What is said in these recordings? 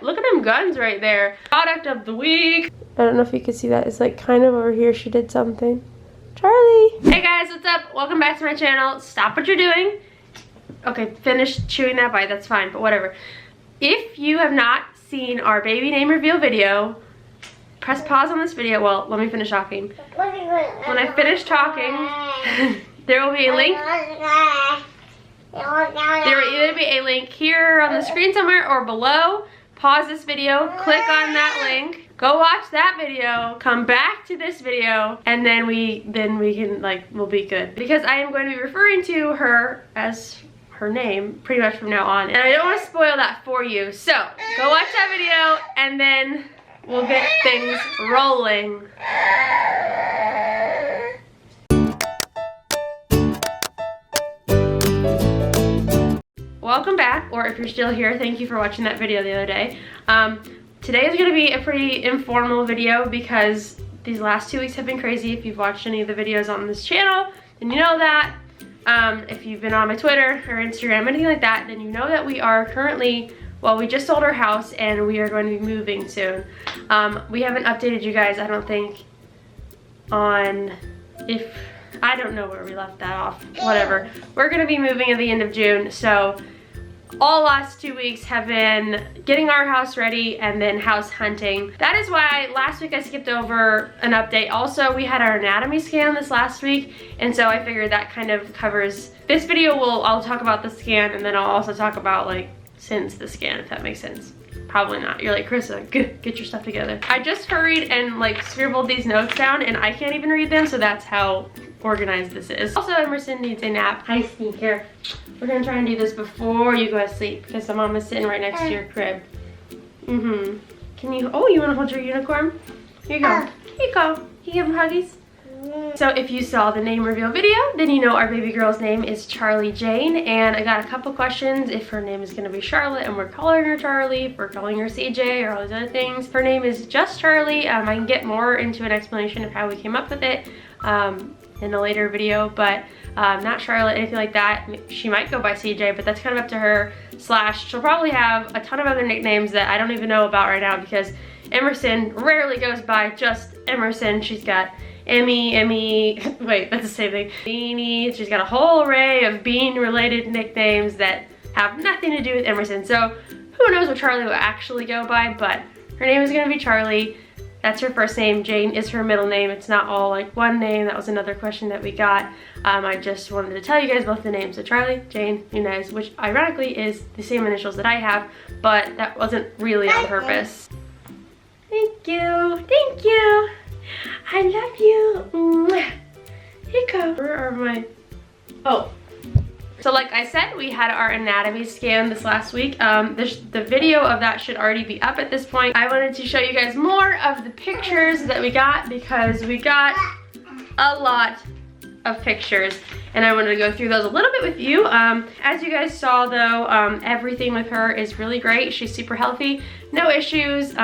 Look at them guns right there. Product of the week. I don't know if you can see that. It's like kind of over here. She did something. Charlie. Hey guys, what's up? Welcome back to my channel. Stop what you're doing. Okay, finish chewing that bite. That's fine, but whatever. If you have not seen our baby name reveal video, press pause on this video. Well, let me finish talking. When I finish talking, there will be a link. There will either be a link here on the screen somewhere or below. Pause this video, click on that link, go watch that video, come back to this video, and then we can, like, we'll be good. Because I am going to be referring to her as her name pretty much from now on, and I don't want to spoil that for you. So go watch that video and then we'll get things rolling. Welcome back, or if you're still here, thank you for watching that video the other day. Today is going to be a pretty informal video because these last 2 weeks have been crazy. If you've watched any of the videos on this channel, then you know that. If you've been on my Twitter or Instagram, anything like that, then you know that we are currently, well, we just sold our house and we are going to be moving soon. We haven't updated you guys, I don't think, on if, I don't know where we left that off, whatever. We're going to be moving at the end of June, so all last 2 weeks have been getting our house ready and then house hunting. That is why last week I skipped over an update. Also, we had our anatomy scan this last week, and so I figured that kind of covers this video. I'll talk about the scan, and then I'll also talk about, like, since the scan, if that makes sense. Probably not. You're like, Carissa, get your stuff together. I just hurried and, like, scribbled these notes down, and I can't even read them, so that's how organized this is. Also, Emerson needs a nap. Hi, Sneak. Here. We're gonna try and do this before you go to sleep because the mom is sitting right next to your crib. Can you, oh, you wanna hold your unicorn? Here you go. Here you go. Can you give him huggies? So if you saw the name reveal video, then you know our baby girl's name is Charlie Jane, and I got a couple questions if her name is gonna be Charlotte and we're calling her Charlie, if we're calling her CJ, or all those other things. Her name is just Charlie. I can get more into an explanation of how we came up with it in a later video, but not Charlotte, anything like that. She might go by CJ, but that's kind of up to her. Slash, she'll probably have a ton of other nicknames that I don't even know about right now because Emerson rarely goes by just Emerson. She's got Emmy, wait, that's the same thing. Beanie, she's got a whole array of bean-related nicknames that have nothing to do with Emerson. So who knows what Charlie will actually go by, but her name is gonna be Charlie. That's her first name. Jane is her middle name. It's not all like one name. That was another question that we got. I just wanted to tell you guys both the names. So Charlie, Jane, Inez, which ironically is the same initials that I have, but that wasn't really on purpose. Thank you. Thank you. I love you. Here you go. Where are my, oh. So like I said, we had our anatomy scan this last week. The video of that should already be up at this point. I wanted to show you guys more of the pictures that we got because we got a lot of pictures and I wanted to go through those a little bit with you. As you guys saw though, everything with her is really great. She's super healthy, no issues.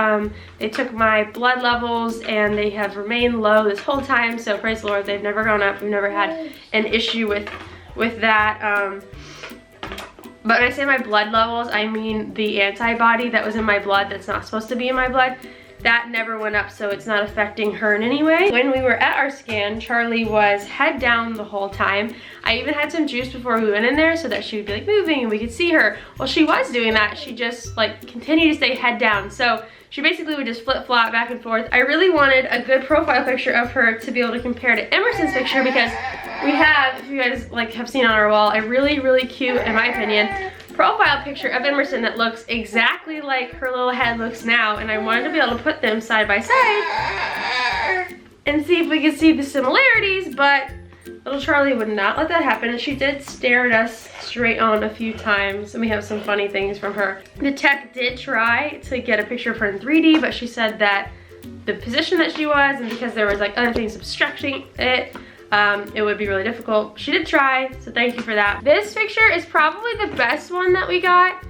They took my blood levels and they have remained low this whole time, so praise the Lord, they've never gone up. We've never had an issue with that. But when I say my blood levels, I mean the antibody that was in my blood that's not supposed to be in my blood. That never went up, so it's not affecting her in any way. When we were at our scan, Charlie was head down the whole time. I even had some juice before we went in there so that she would be like moving and we could see her. Well, she was doing that. She just like continued to stay head down. So she basically would just flip-flop back and forth. I really wanted a good profile picture of her to be able to compare to Emerson's picture because we have, if you guys like have seen on our wall, a really, really cute, in my opinion, profile picture of Emerson that looks exactly like her little head looks now, and I wanted to be able to put them side by side and see if we could see the similarities, but little Charlie would not let that happen, and she did stare at us straight on a few times, and we have some funny things from her. The tech did try to get a picture of her in 3D, but she said that the position that she was, and because there was like other things obstructing it, it would be really difficult. She did try, so thank you for that. This picture is probably the best one that we got.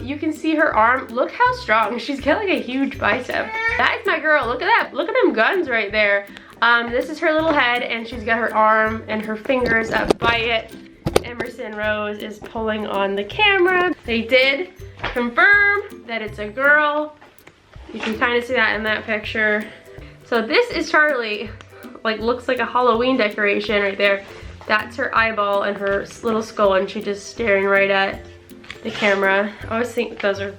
You can see her arm. Look how strong. She's got like a huge bicep. That is my girl. Look at that. Look at them guns right there. This is her little head, and she's got her arm and her fingers up by it. And Emerson Rose is pulling on the camera. They did confirm that it's a girl. You can kind of see that in that picture. So this is Charlie. Like, looks like a Halloween decoration right there. That's her eyeball and her little skull, and she's just staring right at the camera. I always think those are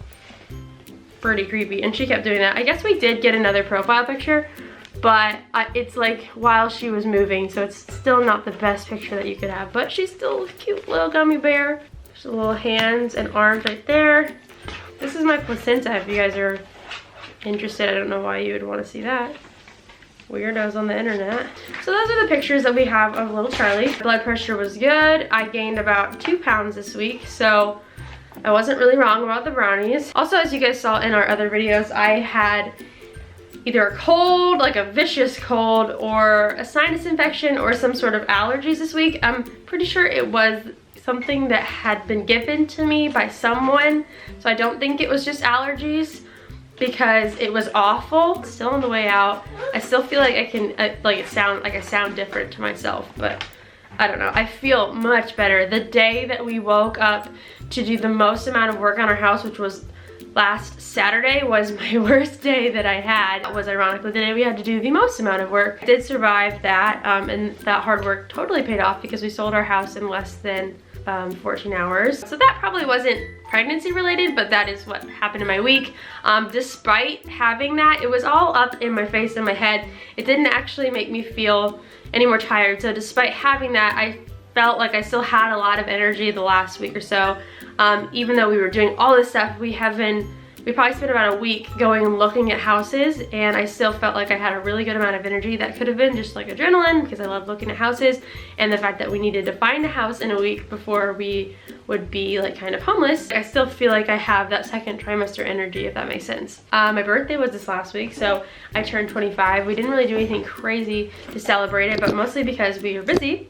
pretty creepy, and she kept doing that. I guess we did get another profile picture, but it's like while she was moving, so it's still not the best picture that you could have, but she's still a cute little gummy bear. There's the little hands and arms right there. This is my placenta if you guys are interested. I don't know why you would want to see that. Weirdos on the internet. So those are the pictures that we have of little Charlie. Blood pressure was good. I gained about 2 pounds this week, so I wasn't really wrong about the brownies. Also, as you guys saw in our other videos, I had either a cold, like a vicious cold, or a sinus infection, or some sort of allergies this week. I'm pretty sure it was something that had been given to me by someone, so I don't think it was just allergies, because it was awful. Still on the way out. I still feel like I can, I sound different to myself, but I don't know. I feel much better. The day that we woke up to do the most amount of work on our house, which was last Saturday, was my worst day that I had. It was ironically the day we had to do the most amount of work. I did survive that, and that hard work totally paid off because we sold our house in less than 14 hours. So that probably wasn't pregnancy related, but that is what happened in my week. Despite having that, it was all up in my face and my head. It didn't actually make me feel any more tired. So despite having that, I felt like I still had a lot of energy the last week or so. Even though we were doing all this stuff, we probably spent about a week going and looking at houses, and I still felt like I had a really good amount of energy. That could have been just like adrenaline, because I love looking at houses, and the fact that we needed to find a house in a week before we would be like kind of homeless. I still feel like I have that second trimester energy, if that makes sense. My birthday was this last week, so I turned 25. We didn't really do anything crazy to celebrate it, but mostly because we were busy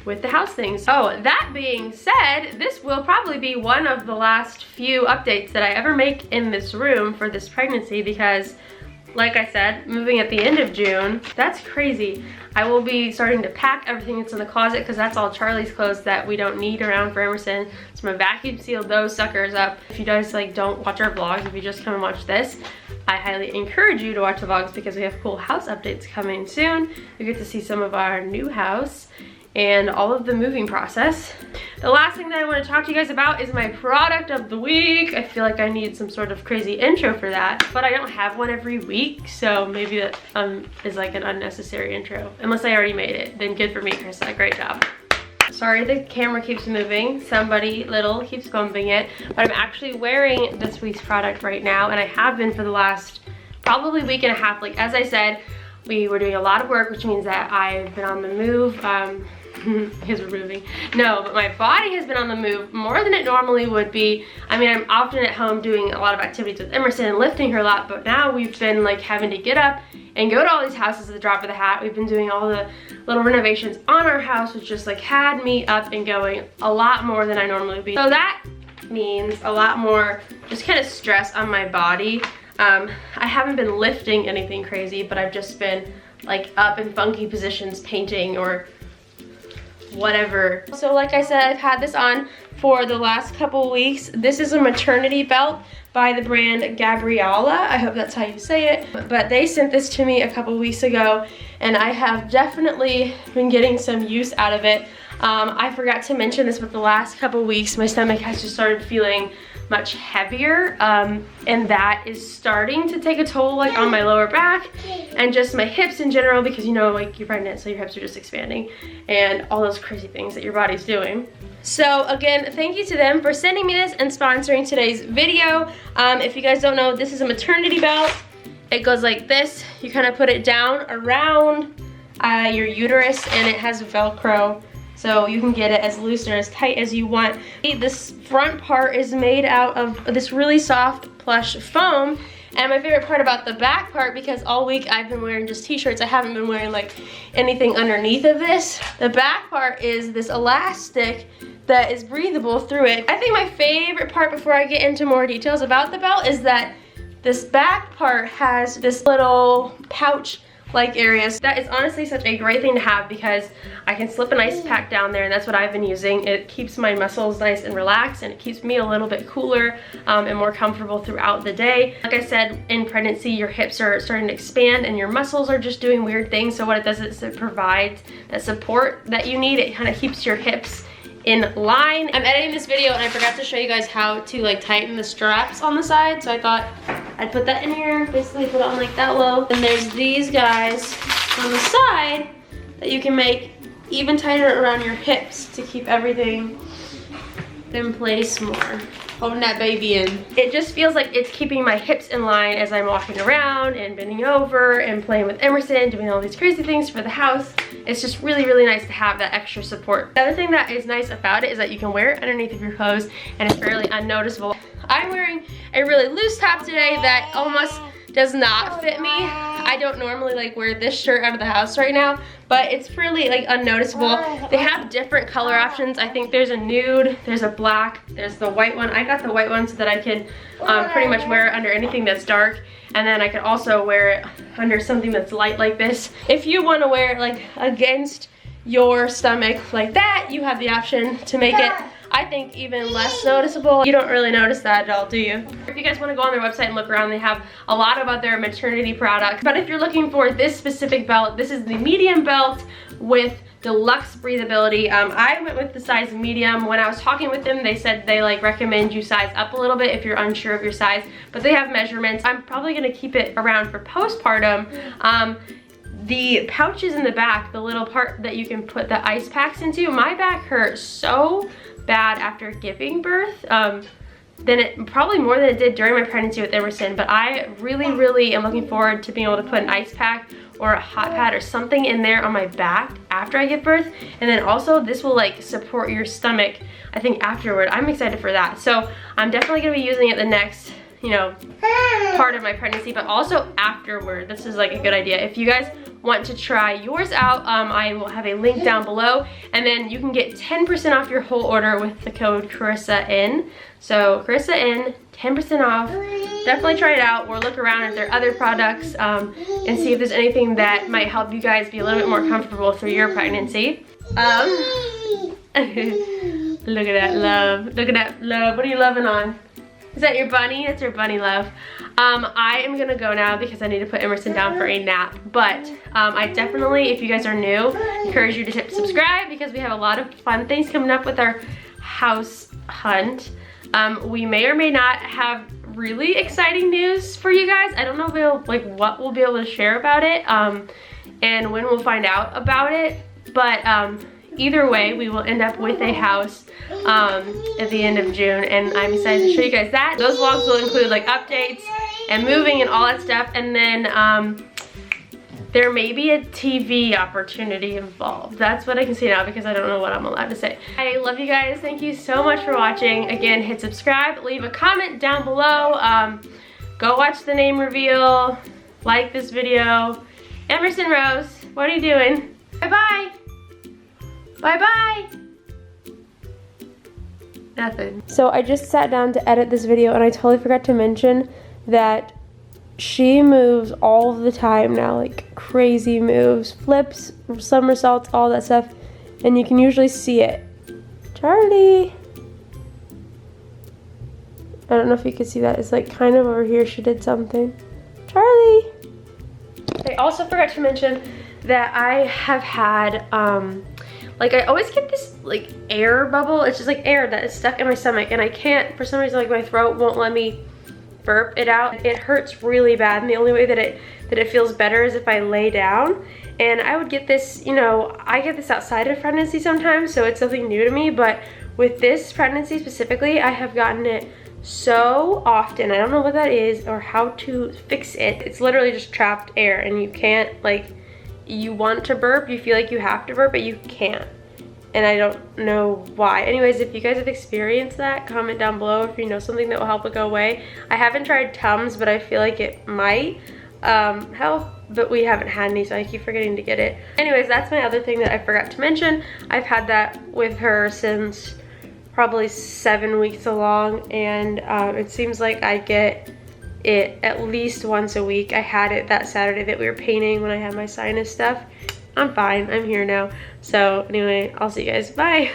with the house things. Oh, that being said, this will probably be one of the last few updates that I ever make in this room for this pregnancy, because like I said, moving at the end of June, that's crazy. I will be starting to pack everything that's in the closet, because that's all Charlie's clothes that we don't need around for Emerson. So I'm gonna vacuum seal those suckers up. If you guys like don't watch our vlogs, if you just come and watch this, I highly encourage you to watch the vlogs, because we have cool house updates coming soon. You get to see some of our new house and all of the moving process. The last thing that I want to talk to you guys about is my product of the week. I feel like I need some sort of crazy intro for that, but I don't have one every week, so maybe that is like an unnecessary intro. Unless I already made it, then good for me, Carissa. Great job. Sorry, the camera keeps moving. Somebody little keeps bumping it, but I'm actually wearing this week's product right now, and I have been for the last probably week and a half. Like, as I said, we were doing a lot of work, which means that I've been on the move. Because we're moving. No, but my body has been on the move more than it normally would be. I mean, I'm often at home doing a lot of activities with Emerson and lifting her a lot, but now we've been like having to get up and go to all these houses at the drop of the hat. We've been doing all the little renovations on our house, which just like had me up and going a lot more than I normally would be. So that means a lot more just kind of stress on my body. I haven't been lifting anything crazy, but I've just been like up in funky positions painting or whatever. So like I said, I've had this on for the last couple weeks. This is a maternity belt by the brand Gabriella. I hope that's how you say it. But they sent this to me a couple weeks ago, and I have definitely been getting some use out of it. I forgot to mention this, but the last couple weeks my stomach has just started feeling much heavier, and that is starting to take a toll like on my lower back and just my hips in general, because you know, like, you're pregnant, so your hips are just expanding and all those crazy things that your body's doing. So again, thank you to them for sending me this and sponsoring today's video. If you guys don't know, this is a maternity belt. It goes like this. You kind of put it down around your uterus, and it has Velcro, so you can get it as loose or as tight as you want. This front part is made out of this really soft plush foam. And my favorite part about the back part, because all week I've been wearing just t-shirts, I haven't been wearing like anything underneath of this. The back part is this elastic that is breathable through it. I think my favorite part, before I get into more details about the belt, is that this back part has this little pouch like areas. That is honestly such a great thing to have because I can slip an ice pack down there, and that's what I've been using. It keeps my muscles nice and relaxed, and it keeps me a little bit cooler and more comfortable throughout the day. Like I said, in pregnancy, your hips are starting to expand and your muscles are just doing weird things. So what it does is it provides that support that you need. It kind of keeps your hips in line. I'm editing this video and I forgot to show you guys how to like tighten the straps on the side, so I thought I'd put that in here, basically put it on like that low. And there's these guys on the side that you can make even tighter around your hips to keep everything in place more. Holding that baby in. It just feels like it's keeping my hips in line as I'm walking around and bending over and playing with Emerson, doing all these crazy things for the house. It's just really, really nice to have that extra support. The other thing that is nice about it is that you can wear it underneath of your clothes and it's fairly unnoticeable. I'm wearing a really loose top today that almost does not fit me. I don't normally like wear this shirt out of the house right now, but it's pretty like unnoticeable. They have different color options. I think there's a nude, there's a black, there's the white one. I got the white one so that I can pretty much wear it under anything that's dark, and then I could also wear it under something that's light like this. If you want to wear it like against your stomach like that, you have the option to make it, I think, even less noticeable. You don't really notice that at all, do you? If you guys want to go on their website and look around, they have a lot of other maternity products. But if you're looking for this specific belt, this is the medium belt with deluxe breathability. I went with the size medium. When I was talking with them, they said they like recommend you size up a little bit if you're unsure of your size, but they have measurements. I'm probably gonna keep it around for postpartum. The pouches in the back, the little part that you can put the ice packs into, my back hurt so bad after giving birth, probably more than it did during my pregnancy with Emerson. But I really am looking forward to being able to put an ice pack or a hot pad or something in there on my back after I give birth. And then also this will like support your stomach, I think, afterward. I'm excited for that. So I'm definitely gonna be using it the next, you know, part of my pregnancy, but also afterward. This is like a good idea. If you guys want to try yours out, I will have a link down below, and then you can get 10% off your whole order with the code CarissaN. So CarissaN, 10% off. Definitely try it out, or look around at their other products and see if there's anything that might help you guys be a little bit more comfortable through your pregnancy. Look at that love. Look at that love. What are you loving on? Is that your bunny? That's your bunny, love. I am gonna go now because I need to put Emerson down for a nap. But I definitely, if you guys are new, encourage you to hit subscribe because we have a lot of fun things coming up with our house hunt. We may or may not have really exciting news for you guys. I don't know what we'll be able to share about it and when we'll find out about it. But either way, we will end up with a house at the end of June, and I'm excited to show you guys that. Those vlogs will include like updates and moving and all that stuff, and then there may be a TV opportunity involved. That's what I can say now because I don't know what I'm allowed to say. I love you guys. Thank you so much for watching. Again, hit subscribe, leave a comment down below. Go watch the name reveal, like this video. Emerson Rose, what are you doing? Bye-bye. Bye-bye. Nothing. So I just sat down to edit this video and I totally forgot to mention that she moves all the time now, like crazy moves, flips, somersaults, all that stuff, and you can usually see it. Charlie. I don't know if you can see that. It's like kind of over here. She did something. Charlie. I also forgot to mention that I have had like I always get this like air bubble. It's just like air that is stuck in my stomach, and I can't, for some reason, like my throat won't let me burp it out. It hurts really bad, and the only way that it feels better is if I lay down. And I would get this, you know, I get this outside of pregnancy sometimes, so it's something new to me, but with this pregnancy specifically, I have gotten it so often. I don't know what that is or how to fix it. It's literally just trapped air, and you can't, like, you want to burp, you feel like you have to burp, but you can't. And I don't know why. Anyways, if you guys have experienced that, comment down below if you know something that will help it go away. I haven't tried Tums, but I feel like it might help, but we haven't had any, so I keep forgetting to get it. Anyways, that's my other thing that I forgot to mention. I've had that with her since probably 7 weeks along, and it seems like I get it at least once a week. I had it that Saturday that we were painting when I had my sinus stuff. I'm fine, I'm here now. So anyway, I'll see you guys, bye.